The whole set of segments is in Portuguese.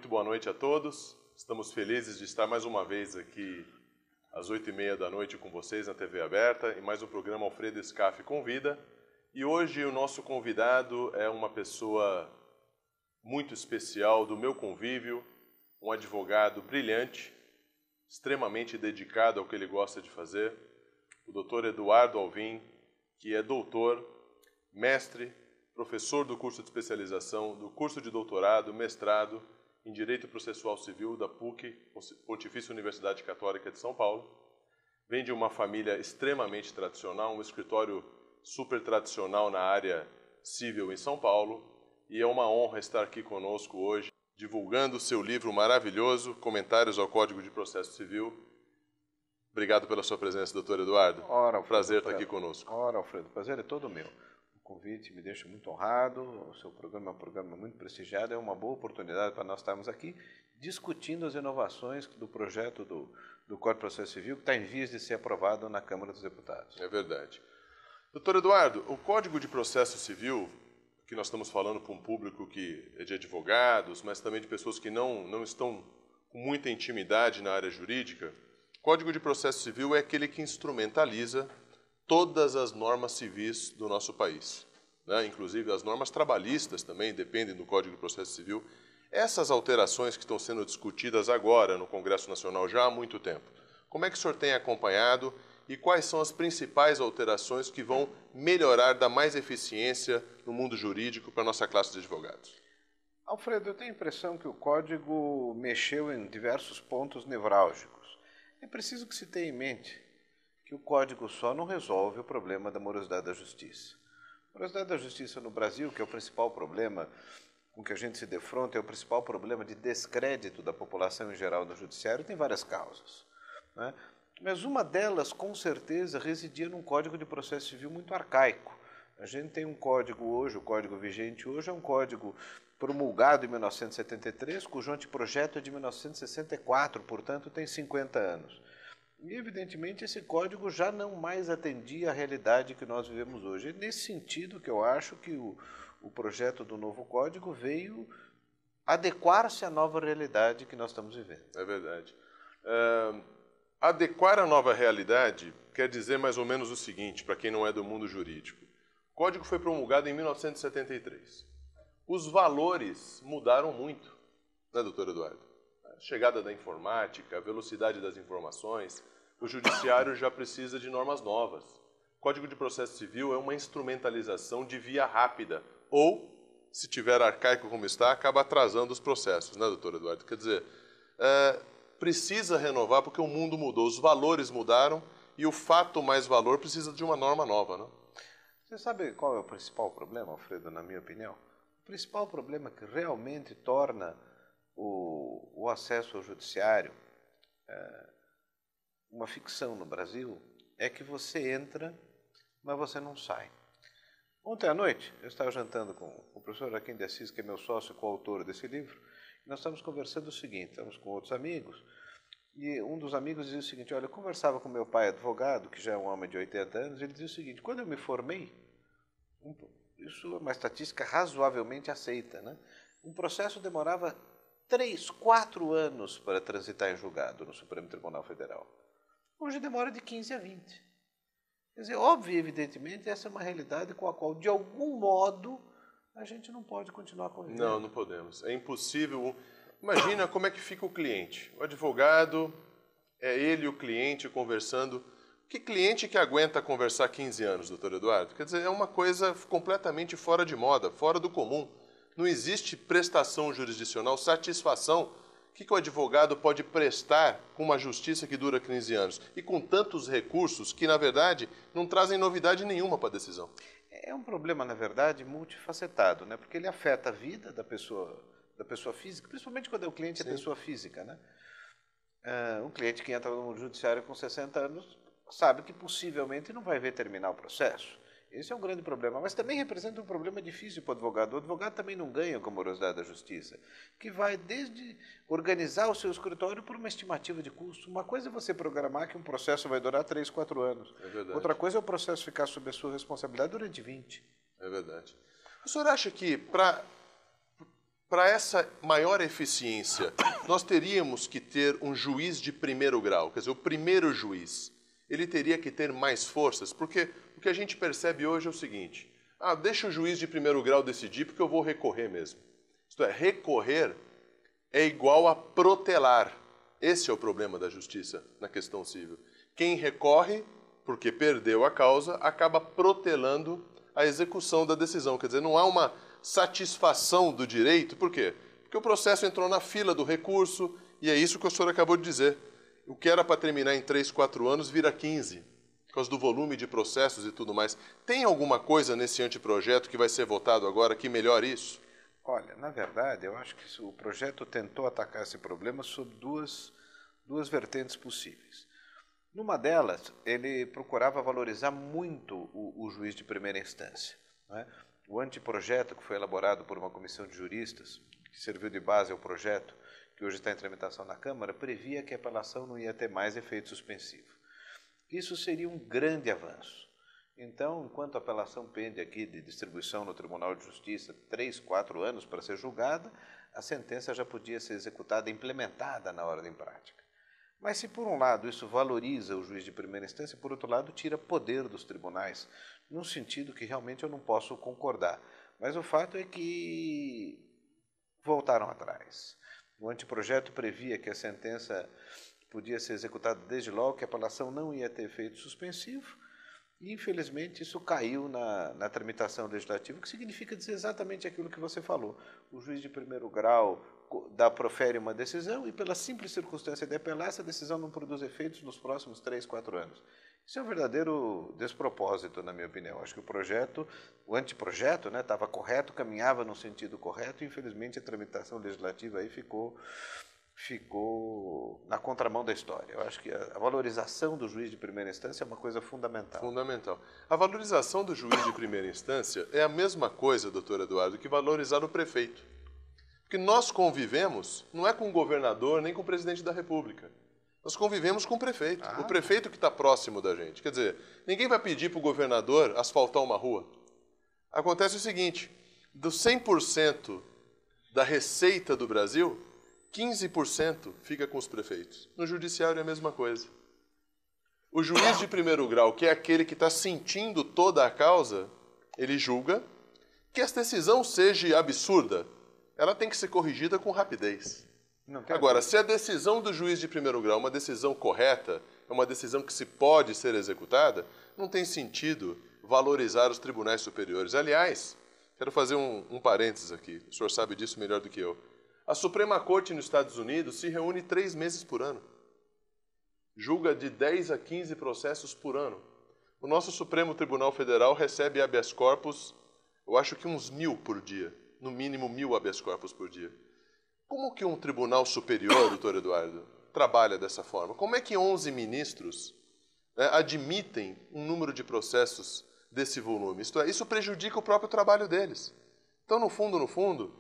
Muito boa noite a todos. Estamos felizes de estar mais uma vez aqui às 8h30 da noite com vocês na TV aberta em mais um programa Alfredo Scaff Convida. E hoje o nosso convidado é uma pessoa muito especial do meu convívio, um advogado brilhante, extremamente dedicado ao que ele gosta de fazer, o Dr. Eduardo Alvim, que é doutor, mestre, professor do curso de especialização, do curso de doutorado, mestrado em Direito Processual Civil da PUC, Pontifícia Universidade Católica de São Paulo. Vem de uma família extremamente tradicional, um escritório super tradicional na área civil em São Paulo, e é uma honra estar aqui conosco hoje, divulgando o seu livro maravilhoso, Comentários ao Código de Processo Civil. Obrigado pela sua presença, doutor Eduardo. Ora, Alfredo, prazer estar aqui conosco. Ora, Alfredo, o prazer é todo meu. O convite me deixa muito honrado, o seu programa é um programa muito prestigiado, é uma boa oportunidade para nós estarmos aqui discutindo as inovações do projeto do Código de Processo Civil, que está em vias de ser aprovado na Câmara dos Deputados. É verdade. Doutor Eduardo, o Código de Processo Civil, que nós estamos falando para um público que é de advogados, mas também de pessoas que não estão com muita intimidade na área jurídica, o Código de Processo Civil é aquele que instrumentaliza todas as normas civis do nosso país, né? Inclusive as normas trabalhistas também dependem do Código de Processo Civil. Essas alterações que estão sendo discutidas agora no Congresso Nacional já há muito tempo, como é que o senhor tem acompanhado e quais são as principais alterações que vão melhorar, dar mais eficiência no mundo jurídico para a nossa classe de advogados? Alfredo, eu tenho a impressão que o Código mexeu em diversos pontos nevrálgicos. É preciso que se tenha em mente que o Código só não resolve o problema da morosidade da justiça. A morosidade da justiça no Brasil, que é o principal problema com que a gente se defronta, é o principal problema de descrédito da população em geral no judiciário, tem várias causas, né? Mas uma delas, com certeza, residia num Código de Processo Civil muito arcaico. A gente tem um código hoje, o código vigente hoje é um código promulgado em 1973, cujo anteprojeto é de 1964, portanto tem 50 anos. E, evidentemente, esse código já não mais atendia à realidade que nós vivemos hoje. É nesse sentido que eu acho que o projeto do novo código veio adequar-se à nova realidade que nós estamos vivendo. É verdade. Adequar a nova realidade quer dizer mais ou menos o seguinte, para quem não é do mundo jurídico. O código foi promulgado em 1973. Os valores mudaram muito, né, doutor Eduardo? A chegada da informática, a velocidade das informações, o judiciário já precisa de normas novas. O Código de Processo Civil é uma instrumentalização de via rápida, ou, se tiver arcaico como está, acaba atrasando os processos, né, doutor Eduardo? Quer dizer, precisa renovar porque o mundo mudou, os valores mudaram e o fato mais valor precisa de uma norma nova, né? Você sabe qual é o principal problema, Alfredo, na minha opinião? O principal problema que realmente torna o acesso ao judiciário uma ficção no Brasil é que você entra, mas você não sai. Ontem à noite, eu estava jantando com o professor Joaquim de Assis, que é meu sócio e coautor desse livro, e nós estávamos conversando o seguinte, estávamos com outros amigos, e um dos amigos dizia o seguinte, olha, eu conversava com meu pai advogado, que já é um homem de 80 anos, ele dizia o seguinte, quando eu me formei, isso é uma estatística razoavelmente aceita, né? Um processo demorava 3, 4 anos para transitar em julgado no Supremo Tribunal Federal. Hoje demora de 15 a 20. Quer dizer, óbvio e evidentemente, essa é uma realidade com a qual, de algum modo, a gente não pode continuar convivendo. Não, não podemos. É impossível. Imagina como é que fica o cliente. O advogado, é ele e o cliente conversando. Que cliente que aguenta conversar 15 anos, doutor Eduardo? Quer dizer, é uma coisa completamente fora de moda, fora do comum. Não existe prestação jurisdicional, satisfação. O que o advogado pode prestar com uma justiça que dura 15 anos? E com tantos recursos que, na verdade, não trazem novidade nenhuma para a decisão. É um problema, na verdade, multifacetado, né? Porque ele afeta a vida da pessoa física, principalmente quando o cliente é pessoa física, né? Um cliente que entra no judiciário com 60 anos sabe que possivelmente não vai ver terminar o processo. Esse é um grande problema, mas também representa um problema difícil para o advogado. O advogado também não ganha com a morosidade da justiça, que vai desde organizar o seu escritório por uma estimativa de custo. Uma coisa é você programar que um processo vai durar 3, 4 anos. É verdade. Outra coisa é o processo ficar sob a sua responsabilidade durante 20. É verdade. O senhor acha que para Para essa maior eficiência, nós teríamos que ter um juiz de primeiro grau, quer dizer, o primeiro juiz. Ele teria que ter mais forças, porque o que a gente percebe hoje é o seguinte: deixa o juiz de primeiro grau decidir porque eu vou recorrer mesmo. Isto é, recorrer é igual a protelar. Esse é o problema da justiça na questão civil. Quem recorre, porque perdeu a causa, acaba protelando a execução da decisão. Quer dizer, não há uma satisfação do direito. Por quê? Porque o processo entrou na fila do recurso, e é isso que o senhor acabou de dizer. O que era para terminar em 3, 4 anos vira 15, por causa do volume de processos e tudo mais. Tem alguma coisa nesse anteprojeto que vai ser votado agora que melhore isso? Olha, na verdade, eu acho que o projeto tentou atacar esse problema sob duas vertentes possíveis. Numa delas, ele procurava valorizar muito o juiz de primeira instância, não é? O anteprojeto, que foi elaborado por uma comissão de juristas, que serviu de base ao projeto, que hoje está em tramitação na Câmara, previa que a apelação não ia ter mais efeito suspensivo. Isso seria um grande avanço. Então, enquanto a apelação pende aqui de distribuição no Tribunal de Justiça 3, 4 anos para ser julgada, a sentença já podia ser executada e implementada na ordem prática. Mas se por um lado isso valoriza o juiz de primeira instância, por outro lado tira poder dos tribunais, num sentido que realmente eu não posso concordar. Mas o fato é que voltaram atrás. O anteprojeto previa que a sentença podia ser executada desde logo, que a apelação não ia ter efeito suspensivo, e infelizmente isso caiu na tramitação legislativa, o que significa dizer exatamente aquilo que você falou. O juiz de primeiro grau profere uma decisão e, pela simples circunstância de apelar, essa decisão não produz efeitos nos próximos 3, 4 anos. Isso é um verdadeiro despropósito, na minha opinião. Acho que o anteprojeto, estava correto, caminhava no sentido correto, e infelizmente a tramitação legislativa aí ficou na contramão da história. Eu acho que a valorização do juiz de primeira instância é uma coisa fundamental. Fundamental. A valorização do juiz de primeira instância é a mesma coisa, doutor Eduardo, que valorizar o prefeito. Porque nós convivemos, não é com o governador nem com o presidente da República. Nós convivemos com o prefeito. O prefeito que está próximo da gente. Quer dizer, ninguém vai pedir para o governador asfaltar uma rua. Acontece o seguinte: dos 100% da receita do Brasil, 15% fica com os prefeitos. No judiciário é a mesma coisa. O juiz de primeiro grau, que é aquele que está sentindo toda a causa, ele julga. Que essa decisão seja absurda, ela tem que ser corrigida com rapidez. Agora, se a decisão do juiz de primeiro grau é uma decisão correta, é uma decisão que se pode ser executada, não tem sentido valorizar os tribunais superiores. Aliás, quero fazer um parênteses aqui, o senhor sabe disso melhor do que eu. A Suprema Corte nos Estados Unidos se reúne 3 meses por ano. Julga de 10 a 15 processos por ano. O nosso Supremo Tribunal Federal recebe habeas corpus, eu acho que uns 1.000 por dia. No mínimo 1.000 habeas corpus por dia. Como que um tribunal superior, doutor Eduardo, trabalha dessa forma? Como é que 11 ministros admitem um número de processos desse volume? Isto é, isso prejudica o próprio trabalho deles. Então, no fundo,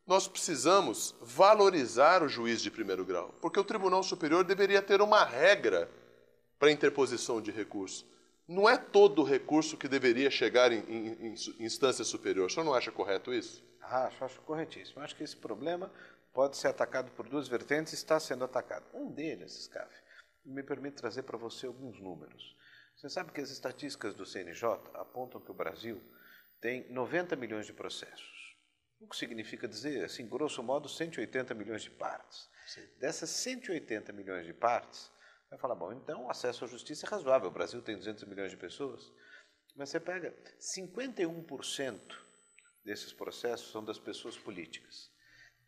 nós precisamos valorizar o juiz de primeiro grau, porque o Tribunal Superior deveria ter uma regra para interposição de recurso. Não é todo recurso que deveria chegar em instância superior. O senhor não acha correto isso? Acho corretíssimo. Acho que esse problema pode ser atacado por 2 vertentes e está sendo atacado. Um deles, Scaf, me permite trazer para você alguns números. Você sabe que as estatísticas do CNJ apontam que o Brasil tem 90 milhões de processos. O que significa dizer, assim, grosso modo, 180 milhões de partes. Sim. Dessas 180 milhões de partes, vai falar, bom, então o acesso à justiça é razoável. O Brasil tem 200 milhões de pessoas. Mas você pega 51% desses processos são das pessoas políticas.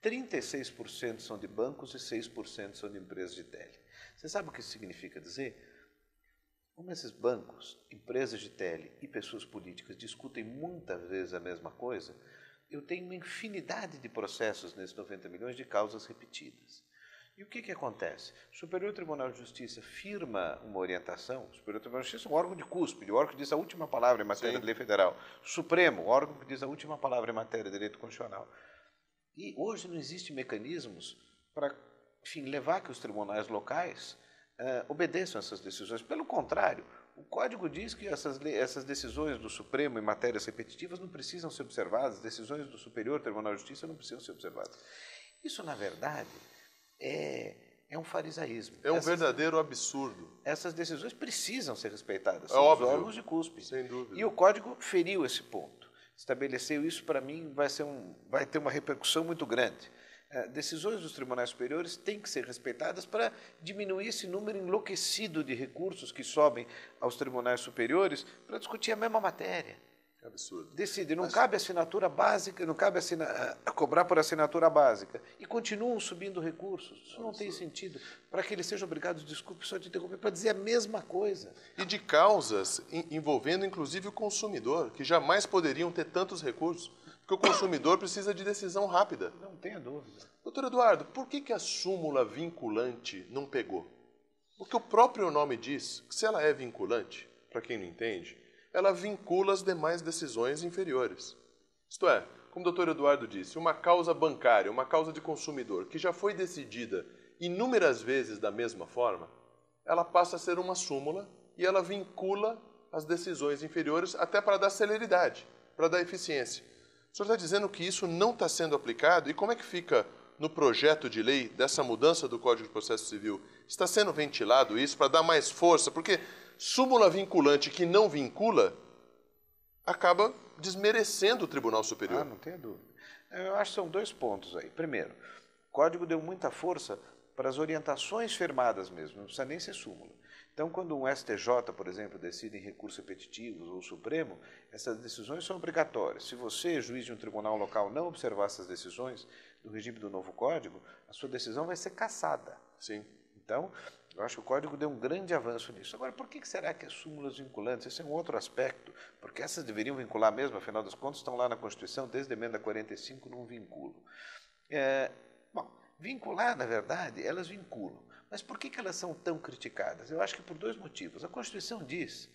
36% são de bancos e 6% são de empresas de tele. Você sabe o que isso significa dizer? Como esses bancos, empresas de tele e pessoas políticas discutem muitas vezes a mesma coisa, eu tenho uma infinidade de processos nesses 90 milhões de causas repetidas. E o que acontece? O Superior Tribunal de Justiça firma uma orientação. O Superior Tribunal de Justiça é um órgão de cúspide, o órgão que diz a última palavra em matéria de lei federal. O Supremo, o órgão que diz a última palavra em matéria de direito constitucional. E hoje não existem mecanismos para, enfim, levar que os tribunais locais obedeçam essas decisões. Pelo contrário, O Código diz que essas decisões do Supremo em matérias repetitivas não precisam ser observadas, decisões do Superior Tribunal de Justiça não precisam ser observadas. Isso, na verdade, é um farisaísmo. É um verdadeiro absurdo. Essas decisões precisam ser respeitadas. São os órgãos de cúspide. Sem dúvida. E o Código feriu esse ponto. Estabeleceu isso, para mim, vai ter uma repercussão muito grande. Decisões dos tribunais superiores têm que ser respeitadas para diminuir esse número enlouquecido de recursos que sobem aos tribunais superiores para discutir a mesma matéria. É absurdo. Decide, não cabe assinatura básica, não cabe cobrar por assinatura básica. E continuam subindo recursos. Isso não tem sentido. Para que eles sejam obrigados, desculpe só te interromper, para dizer a mesma coisa. E de causas envolvendo inclusive o consumidor, que jamais poderiam ter tantos recursos, porque o consumidor precisa de decisão rápida. Não tenha dúvida. Doutor Eduardo, por que a súmula vinculante não pegou? Porque o próprio nome diz que se ela é vinculante, para quem não entende, ela vincula as demais decisões inferiores. Isto é, como o doutor Eduardo disse, uma causa bancária, uma causa de consumidor, que já foi decidida inúmeras vezes da mesma forma, ela passa a ser uma súmula e ela vincula as decisões inferiores até para dar celeridade, para dar eficiência. O senhor está dizendo que isso não está sendo aplicado? E como é que fica no projeto de lei dessa mudança do Código de Processo Civil? Está sendo ventilado isso para dar mais força? Porque súmula vinculante que não vincula acaba desmerecendo o Tribunal Superior. Não tenha dúvida. Eu acho que são dois pontos aí. Primeiro, o Código deu muita força para as orientações firmadas mesmo, não precisa nem ser súmula. Então, quando um STJ, por exemplo, decide em recursos repetitivos ou o Supremo, essas decisões são obrigatórias. Se você, juiz de um tribunal local, não observar essas decisões do regime do novo Código, a sua decisão vai ser cassada. Sim. Então, eu acho que o Código deu um grande avanço nisso. Agora, por que será que as súmulas vinculantes? Esse é um outro aspecto, porque essas deveriam vincular mesmo, afinal das contas, estão lá na Constituição, desde a emenda 45 não vinculam. Bom, vincular, na verdade, elas vinculam. Mas por que elas são tão criticadas? Eu acho que por dois motivos. A Constituição diz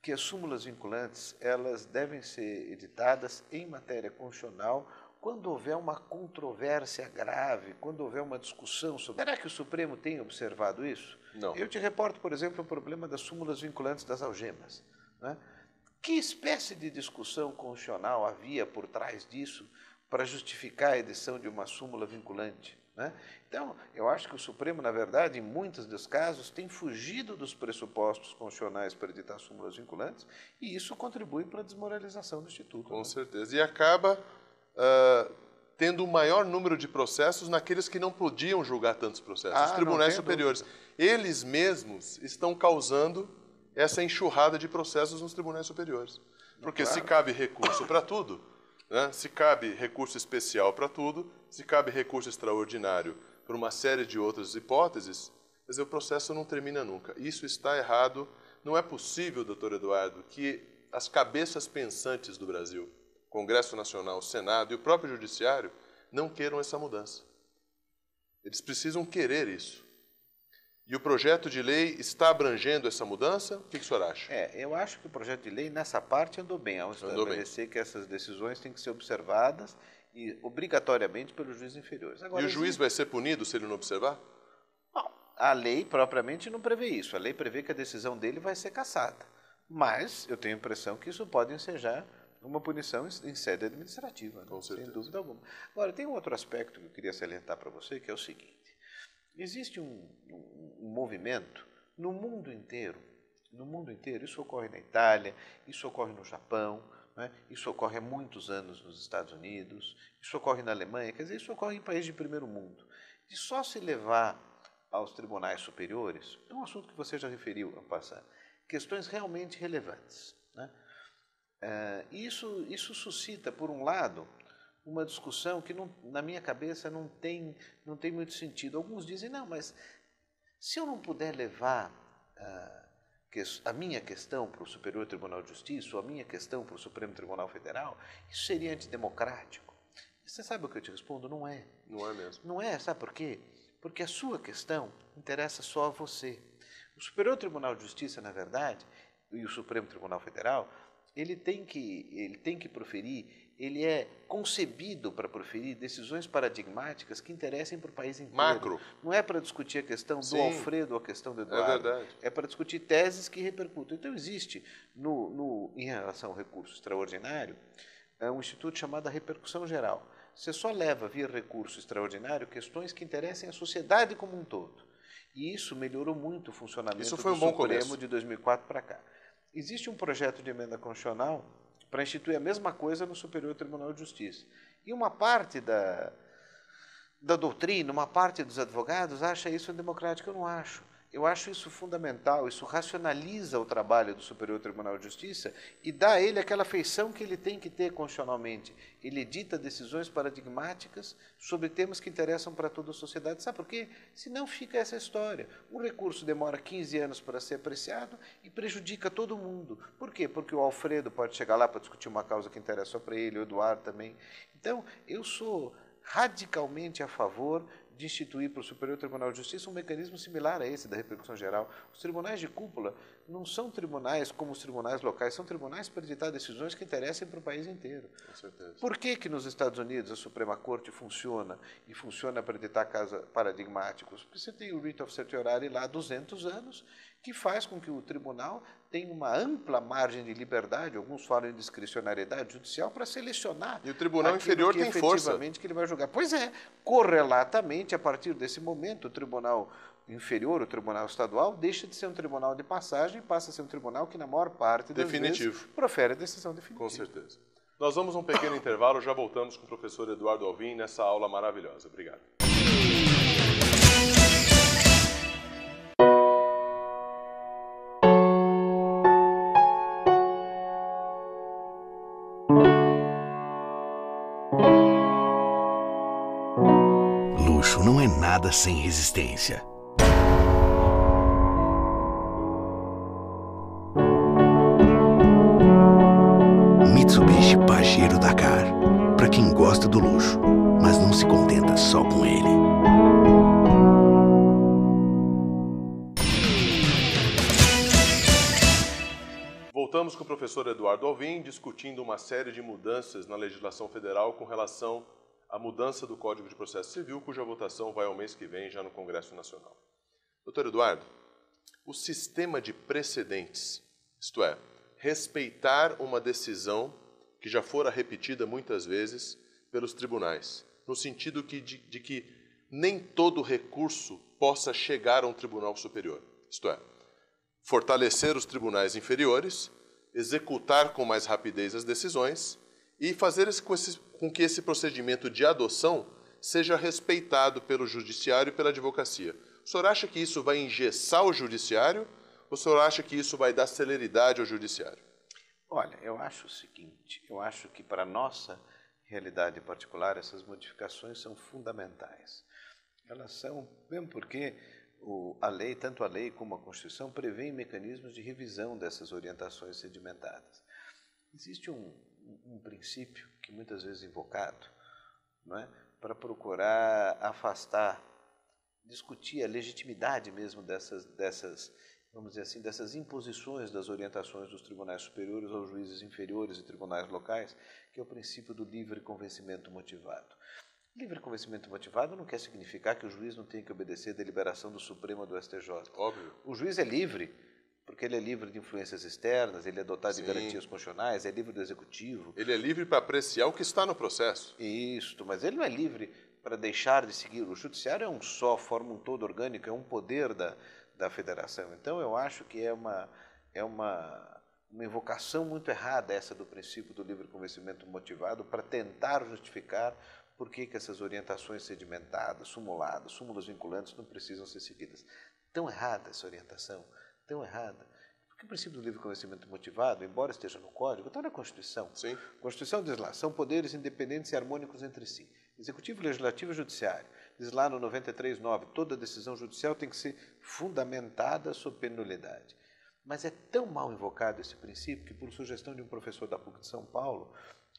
que as súmulas vinculantes elas devem ser editadas em matéria constitucional quando houver uma controvérsia grave, quando houver uma discussão sobre... Será que o Supremo tem observado isso? Não. Eu te reporto, por exemplo, o problema das súmulas vinculantes das algemas. Né? Que espécie de discussão constitucional havia por trás disso para justificar a edição de uma súmula vinculante? Né? Então, eu acho que o Supremo, na verdade, em muitos dos casos, tem fugido dos pressupostos constitucionais para editar súmulas vinculantes e isso contribui para a desmoralização do Instituto. Com certeza. E acaba tendo o maior número de processos naqueles que não podiam julgar tantos processos, os tribunais superiores. Eles mesmos estão causando essa enxurrada de processos nos tribunais superiores. Porque se cabe recurso para tudo, né? Se cabe recurso especial para tudo, se cabe recurso extraordinário por uma série de outras hipóteses, quer dizer, o processo não termina nunca. Isso está errado. Não é possível, doutor Eduardo, que as cabeças pensantes do Brasil, Congresso Nacional, Senado e o próprio Judiciário, não queiram essa mudança. Eles precisam querer isso. E o projeto de lei está abrangendo essa mudança? O que o senhor acha? Eu acho que o projeto de lei, nessa parte, andou bem, ao estabelecer que essas decisões têm que ser observadas e obrigatoriamente pelos juízes inferiores. Agora, e o juiz vai ser punido se ele não observar? Não, a lei propriamente não prevê isso. A lei prevê que a decisão dele vai ser cassada. Mas eu tenho a impressão que isso pode ensejar uma punição em sede administrativa, né? Com certeza. Sem dúvida alguma. Agora, tem um outro aspecto que eu queria salientar para você, que é o seguinte. Existe um movimento no mundo inteiro, isso ocorre na Itália, isso ocorre no Japão, né? Isso ocorre há muitos anos nos Estados Unidos, isso ocorre na Alemanha, quer dizer, isso ocorre em países de primeiro mundo. De só se levar aos tribunais superiores, é um assunto que você já referiu, a passar, questões realmente relevantes, né? Isso suscita, por um lado, uma discussão que, na minha cabeça, não tem muito sentido. Alguns dizem, não, mas se eu não puder levar a minha questão para o Superior Tribunal de Justiça ou a minha questão para o Supremo Tribunal Federal, isso seria antidemocrático. E você sabe o que eu te respondo? Não é. Não é mesmo. Não é, sabe por quê? Porque a sua questão interessa só a você. O Superior Tribunal de Justiça, na verdade, e o Supremo Tribunal Federal, ele tem que proferir, ele é concebido para proferir decisões paradigmáticas que interessem para o país inteiro. Macro. Não é para discutir a questão do Alfredo ou a questão do Eduardo. É verdade. É para discutir teses que repercutem. Então, existe, em relação ao recurso extraordinário, um instituto chamado repercussão geral. Você só leva via recurso extraordinário questões que interessem à sociedade como um todo. E isso melhorou muito o funcionamento do Supremo de 2004 para cá. Existe um projeto de emenda constitucional para instituir a mesma coisa no Superior Tribunal de Justiça. E uma parte da doutrina, uma parte dos advogados acha isso democrático. Eu não acho. Eu acho isso fundamental, isso racionaliza o trabalho do Superior Tribunal de Justiça e dá a ele aquela feição que ele tem que ter constitucionalmente. Ele edita decisões paradigmáticas sobre temas que interessam para toda a sociedade. Sabe por quê? Senão fica essa história. Um recurso demora 15 anos para ser apreciado e prejudica todo mundo. Por quê? Porque o Alfredo pode chegar lá para discutir uma causa que interessa só para ele, o Eduardo também. Então, eu sou radicalmente a favor de instituir para o Superior Tribunal de Justiça um mecanismo similar a esse da repercussão geral. Os tribunais de cúpula não são tribunais como os tribunais locais, são tribunais para editar decisões que interessem para o país inteiro. Com certeza. Por que nos Estados Unidos a Suprema Corte funciona e funciona para editar casos paradigmáticos? Porque você tem o writ of certiorari lá há 200 anos, que faz com que o tribunal tenha uma ampla margem de liberdade, alguns falam em discricionariedade judicial, para selecionar. E o tribunal inferior tem força. Que ele vai julgar. Pois é, correlatamente, a partir desse momento, o tribunal inferior, o tribunal estadual, deixa de ser um tribunal de passagem e passa a ser um tribunal que, na maior parte das vezes, profere a decisão definitiva. Com certeza. Nós vamos a um pequeno intervalo, já voltamos com o professor Eduardo Alvim nessa aula maravilhosa. Obrigado. Luxo não é nada sem resistência. Mitsubishi Pajero Dakar. Para quem gosta do luxo, mas não se contenta só com ele. Voltamos com o professor Eduardo Alvim, discutindo uma série de mudanças na legislação federal com relação à mudança do Código de Processo Civil, cuja votação vai ao mês que vem, já no Congresso Nacional. Doutor Eduardo, o sistema de precedentes, isto é, respeitar uma decisão que já fora repetida muitas vezes pelos tribunais, no sentido de que nem todo recurso possa chegar a um tribunal superior, isto é, fortalecer os tribunais inferiores, executar com mais rapidez as decisões e fazer com que esse procedimento de adoção seja respeitado pelo judiciário e pela advocacia. O senhor acha que isso vai engessar o judiciário ou o senhor acha que isso vai dar celeridade ao judiciário? Olha, eu acho o seguinte, eu acho que para a nossa realidade particular essas modificações são fundamentais. Elas são, mesmo porque a lei, tanto a lei como a Constituição, prevêem mecanismos de revisão dessas orientações sedimentadas. Existe um princípio que muitas vezes é invocado, não é, para procurar afastar, discutir a legitimidade mesmo dessas, vamos dizer assim, dessas imposições das orientações dos tribunais superiores aos juízes inferiores e tribunais locais, que é o princípio do livre convencimento motivado. Livre convencimento motivado não quer significar que o juiz não tem que obedecer a deliberação do Supremo ou do STJ. Óbvio. O juiz é livre, porque ele é livre de influências externas, ele é dotado de garantias constitucionais, é livre do executivo. Ele é livre para apreciar o que está no processo. Isso, mas ele não é livre para deixar de seguir. O judiciário é um só, forma um todo orgânico, é um poder da federação. Então, eu acho que é uma invocação muito errada essa do princípio do livre convencimento motivado para tentar justificar por que essas orientações sedimentadas, simuladas, súmulas vinculantes não precisam ser seguidas. Tão errada essa orientação, tão errada. Porque o princípio do livre convencimento motivado, embora esteja no Código, está na Constituição. Sim. A Constituição diz lá, são poderes independentes e harmônicos entre si. Executivo, Legislativo e Judiciário. Diz lá no 93.9, toda decisão judicial tem que ser fundamentada sob pena de nulidade. Mas é tão mal invocado esse princípio que, por sugestão de um professor da PUC de São Paulo,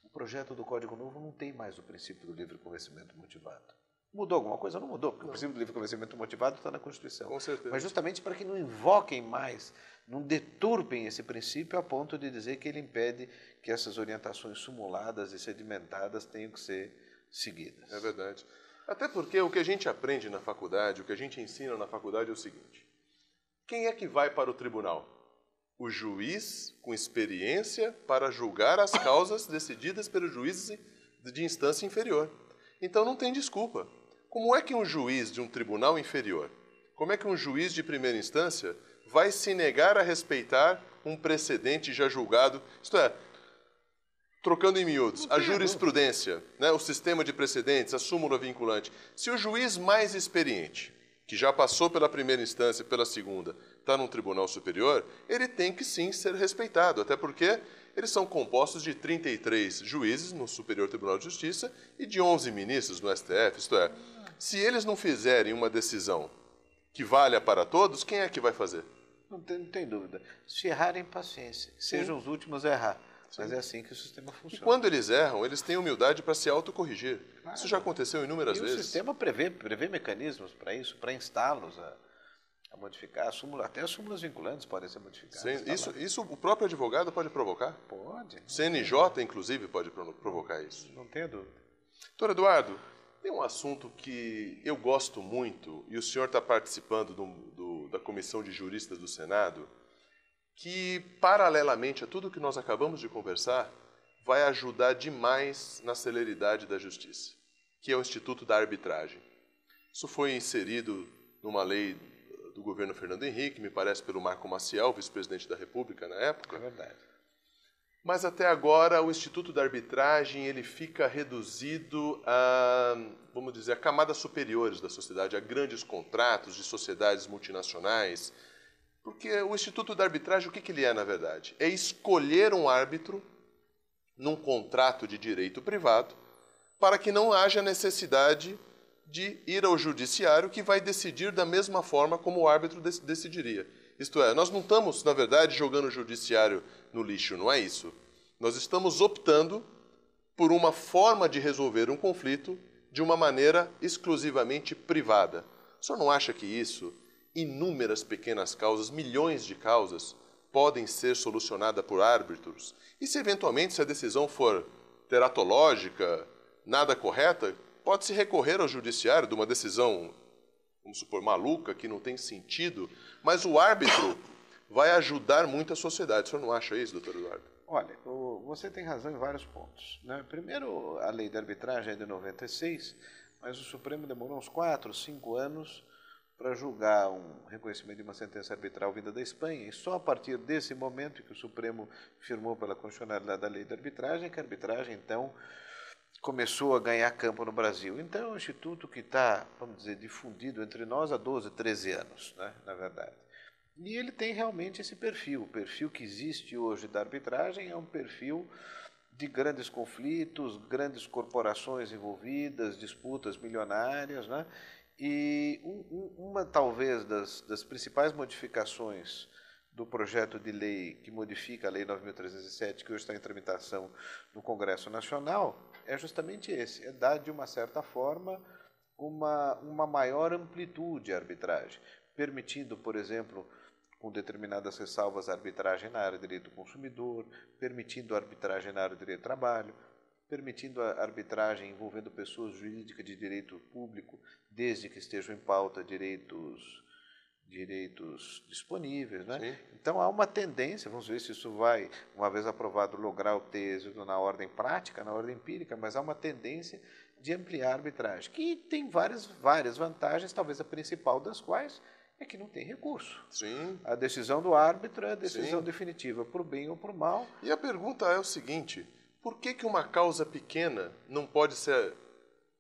o projeto do Código Novo não tem mais o princípio do livre convencimento motivado. Mudou alguma coisa? Não mudou, porque o princípio do livre convencimento motivado está na Constituição. Com certeza. Mas justamente para que não invoquem mais, não deturpem esse princípio a ponto de dizer que ele impede que essas orientações simuladas e sedimentadas tenham que ser seguidas. É verdade. Até porque o que a gente aprende na faculdade, o que a gente ensina na faculdade é o seguinte: quem é que vai para o tribunal? O juiz com experiência para julgar as causas decididas pelos juízes de instância inferior. Então não tem desculpa. Como é que um juiz de um tribunal inferior, como é que um juiz de primeira instância vai se negar a respeitar um precedente já julgado? Isto é, trocando em miúdos, a jurisprudência, né, o sistema de precedentes, a súmula vinculante. Se o juiz mais experiente, que já passou pela primeira instância e pela segunda, está num tribunal superior, ele tem que sim ser respeitado, até porque eles são compostos de 33 juízes no Superior Tribunal de Justiça e de 11 ministros no STF, isto é, se eles não fizerem uma decisão que valha para todos, quem é que vai fazer? Não tem dúvida. Se errarem, paciência. Sejam os últimos a errar. Mas é assim que o sistema funciona. E quando eles erram, eles têm humildade para se autocorrigir. Claro. Isso já aconteceu inúmeras vezes. O sistema prevê mecanismos para isso, para instá-los a modificar. Até as súmulas vinculantes podem ser modificadas. Sim, isso o próprio advogado pode provocar? Pode. O CNJ, inclusive, pode provocar isso. Não tenho dúvida. Doutor Eduardo, tem um assunto que eu gosto muito, e o senhor está participando da Comissão de Juristas do Senado, que, paralelamente a tudo que nós acabamos de conversar, vai ajudar demais na celeridade da justiça, que é o Instituto da Arbitragem. Isso foi inserido numa lei do governo Fernando Henrique, me parece pelo Marco Maciel, vice-presidente da República na época. É verdade. Mas até agora o Instituto da Arbitragem ele fica reduzido a, vamos dizer, a camadas superiores da sociedade, a grandes contratos de sociedades multinacionais. Porque o Instituto da Arbitragem, o que ele é, na verdade? É escolher um árbitro num contrato de direito privado para que não haja necessidade de ir ao judiciário que vai decidir da mesma forma como o árbitro decidiria. Isto é, nós não estamos, na verdade, jogando o judiciário no lixo, não é isso. Nós estamos optando por uma forma de resolver um conflito de uma maneira exclusivamente privada. O senhor não acha que isso, inúmeras pequenas causas, milhões de causas, podem ser solucionadas por árbitros? E se eventualmente a decisão for teratológica, nada correta, pode-se recorrer ao judiciário de uma decisão, vamos supor, maluca, que não tem sentido, mas o árbitro vai ajudar muito a sociedade. O senhor não acha isso, doutor Eduardo? Olha, você tem razão em vários pontos, né? Primeiro, a lei da arbitragem é de 96, mas o Supremo demorou uns 4, 5 anos para julgar um reconhecimento de uma sentença arbitral vinda da Espanha, e só a partir desse momento que o Supremo firmou pela constitucionalidade da lei da arbitragem, que a arbitragem, então, começou a ganhar campo no Brasil. Então, é um instituto que está, vamos dizer, difundido entre nós há 12, 13 anos, né, na verdade. E ele tem realmente esse perfil. O perfil que existe hoje da arbitragem é um perfil de grandes conflitos, grandes corporações envolvidas, disputas milionárias, né? E uma, talvez, das principais modificações do projeto de lei que modifica a Lei 9.307, que hoje está em tramitação no Congresso Nacional, é justamente esse, é dar, de uma certa forma, uma maior amplitude à arbitragem, permitindo, por exemplo, com determinadas ressalvas, a arbitragem na área de direito do consumidor, permitindo a arbitragem na área de direito do trabalho, permitindo a arbitragem envolvendo pessoas jurídicas de direito público, desde que estejam em pauta direitos disponíveis, né? Sim. Então há uma tendência, vamos ver se isso vai, uma vez aprovado, lograr o ter êxito na ordem prática, na ordem empírica, mas há uma tendência de ampliar a arbitragem, que tem várias vantagens, talvez a principal das quais é que não tem recurso. Sim. A decisão do árbitro é a decisão Sim. definitiva, para o bem ou para o mal. E a pergunta é o seguinte: por que uma causa pequena não pode ser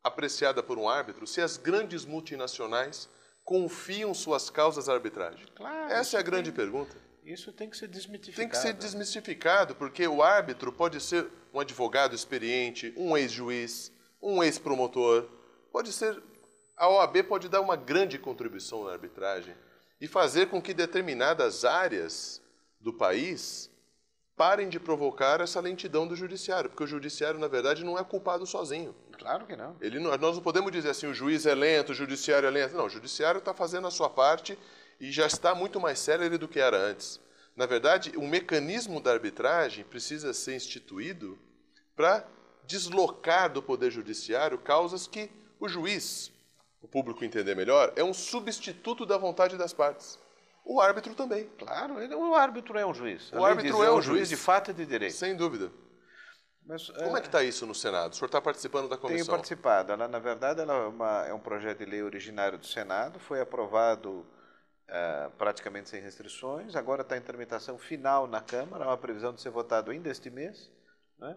apreciada por um árbitro se as grandes multinacionais confiam suas causas à arbitragem? Claro, essa é a grande pergunta. Isso tem que ser desmistificado. Tem que ser desmistificado, porque o árbitro pode ser um advogado experiente, um ex-juiz, um ex-promotor, pode ser... A OAB pode dar uma grande contribuição na arbitragem e fazer com que determinadas áreas do país parem de provocar essa lentidão do judiciário, porque o judiciário, na verdade, não é culpado sozinho. Claro que não. Nós não podemos dizer assim, o juiz é lento, o judiciário é lento. Não, o judiciário está fazendo a sua parte e já está muito mais célere do que era antes. Na verdade, o mecanismo da arbitragem precisa ser instituído para deslocar do Poder Judiciário causas que o juiz, o público entender melhor, é um substituto da vontade das partes. O árbitro também. Claro, o árbitro é um juiz. O árbitro é um juiz de fato e de direito. Sem dúvida. Mas, como é que está isso no Senado? O senhor está participando da comissão? Tenho participado. Ela, na verdade, é um projeto de lei originário do Senado, foi aprovado praticamente sem restrições, agora está em tramitação final na Câmara, há uma previsão de ser votado ainda este mês, né?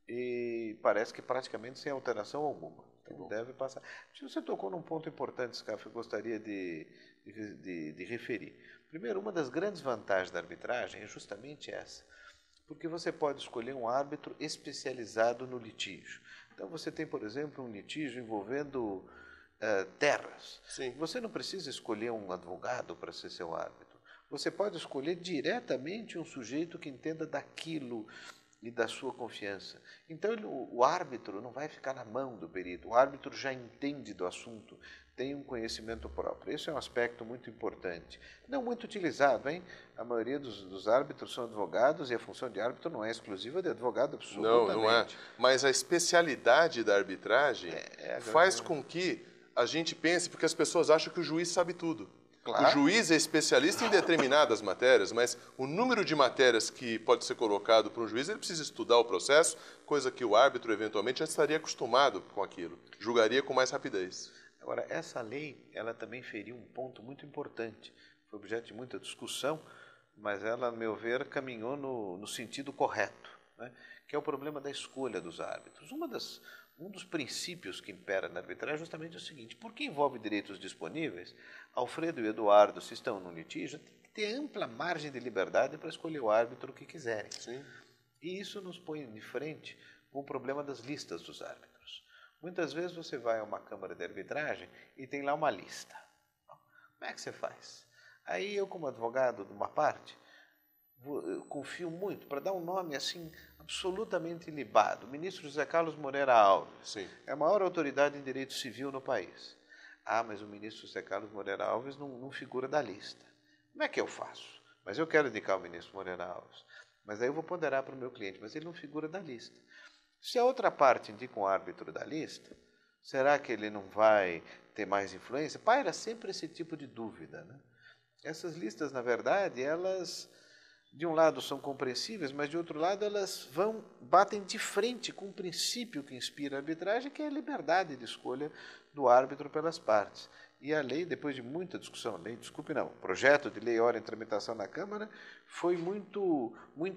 E parece que praticamente sem alteração alguma. Então deve passar. Você tocou num ponto importante, Scaff, que eu gostaria de referir. Primeiro, uma das grandes vantagens da arbitragem é justamente essa, porque você pode escolher um árbitro especializado no litígio. Então você tem, por exemplo, um litígio envolvendo terras. Sim. Você não precisa escolher um advogado para ser seu árbitro. Você pode escolher diretamente um sujeito que entenda daquilo e da sua confiança. Então o árbitro não vai ficar na mão do perito, o árbitro já entende do assunto, tem um conhecimento próprio. Esse é um aspecto muito importante. Não muito utilizado, hein? A maioria dos árbitros são advogados e a função de árbitro não é exclusiva de advogado, absolutamente. Não é. Mas a especialidade da arbitragem faz com que a gente pense, porque as pessoas acham que o juiz sabe tudo. Claro. O juiz é especialista em determinadas matérias, mas o número de matérias que pode ser colocado para um juiz, ele precisa estudar o processo, coisa que o árbitro, eventualmente, já estaria acostumado com aquilo. Julgaria com mais rapidez. Agora, essa lei, ela também feriu um ponto muito importante. Foi objeto de muita discussão, mas ela, a meu ver, caminhou no sentido correto, né? Que é o problema da escolha dos árbitros. Um dos princípios que impera na arbitragem é justamente o seguinte: porque envolve direitos disponíveis, Alfredo e Eduardo, se estão no litígio, tem que ter ampla margem de liberdade para escolher o árbitro que quiserem. Sim. E isso nos põe de frente com o problema das listas dos árbitros. Muitas vezes você vai a uma câmara de arbitragem e tem lá uma lista. Como é que você faz? Aí eu, como advogado de uma parte, eu confio muito, para dar um nome assim absolutamente ilibado, o ministro José Carlos Moreira Alves. Sim. É a maior autoridade em direito civil no país. Ah, mas o ministro José Carlos Moreira Alves não figura da lista. Como é que eu faço? Mas eu quero indicar o ministro Moreira Alves. Mas aí eu vou ponderar para o meu cliente, mas ele não figura da lista. Se a outra parte indica um árbitro da lista, será que ele não vai ter mais influência? Paira sempre esse tipo de dúvida, né? Essas listas, na verdade, elas, de um lado, são compreensíveis, mas, de outro lado, elas batem de frente com o princípio que inspira a arbitragem, que é a liberdade de escolha do árbitro pelas partes. E a lei, depois de muita discussão, o projeto de lei ora em tramitação na Câmara, foi muito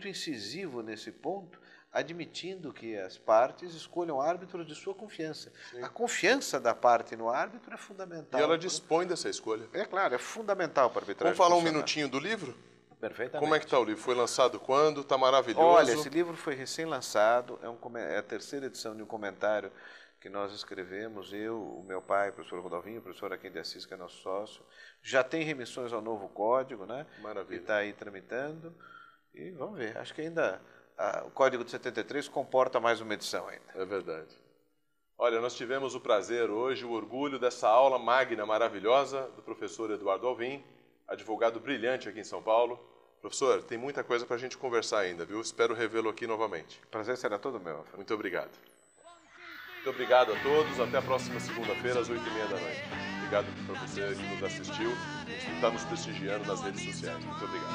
incisivo nesse ponto, admitindo que as partes escolham árbitros de sua confiança. Sim. A confiança da parte no árbitro é fundamental. E ela dispõe dessa escolha. É claro, é fundamental para a arbitragem. Vamos falar um minutinho do livro? Perfeitamente. Como é que está o livro? Foi lançado quando? Está maravilhoso. Olha, esse livro foi recém-lançado, é a terceira edição de um comentário que nós escrevemos, eu, o meu pai, o professor Rodolvinho, o professor Aquim de Assis, que é nosso sócio. Já tem remissões ao novo código, né? Maravilha. Que está aí tramitando. E vamos ver, acho que ainda o Código de 73 comporta mais uma edição ainda. É verdade. Olha, nós tivemos o prazer hoje, o orgulho dessa aula magna, maravilhosa, do professor Eduardo Alvim, advogado brilhante aqui em São Paulo. Professor, tem muita coisa para a gente conversar ainda, viu? Espero revê-lo aqui novamente. O prazer será todo meu. Muito obrigado. Muito obrigado a todos. Até a próxima segunda-feira, às 8h30 da noite. Obrigado para você que nos assistiu e que está nos prestigiando nas redes sociais. Muito obrigado.